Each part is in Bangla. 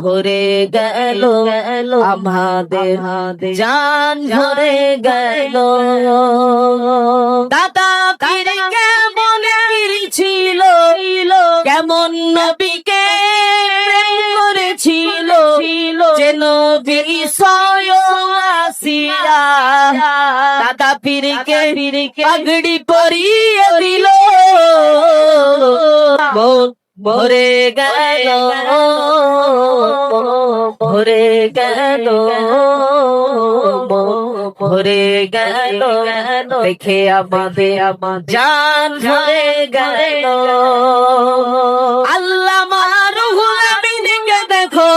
ভরে গেল আমাদের জান ভরে গেল। দাদা পীরকে বলে ছিল কেমন নবীকে প্রেম করেছিল, যে নবী স্বয়ং আসিয়া দাদা পীরকে পাগড়ি পরিয়ে দিল। ভরে গেল ভরে গেল ভরে গেল দেখে আমাদের জান ভরে গেল। আল্লামা রুহুল আমিনকে দেখো,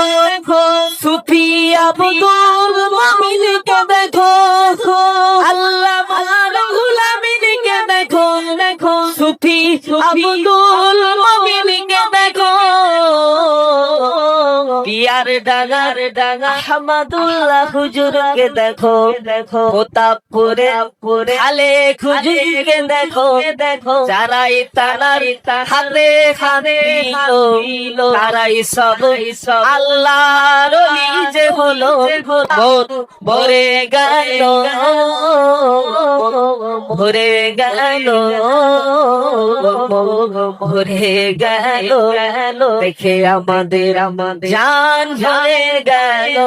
সুফি আব্দুল মুমিনকে দেখো, আল্লামা রুহুল আমিনকে দেখো, সুফি আব্দুল মুমিনকে দেখো, পিয়ার ডাঙ্গার আহমদুল্লাহ হুজুরকে দেখো, প্রতাপপুরে খালে খুজুরকে দেখো, যারাই তারার হাতে হাতে দিল, তারাই সব আল্লাহর ওলি যে হলো। ভরে গেল ভরে গেল ভরে গেল দেখে আমাদের জান ভরে গেল।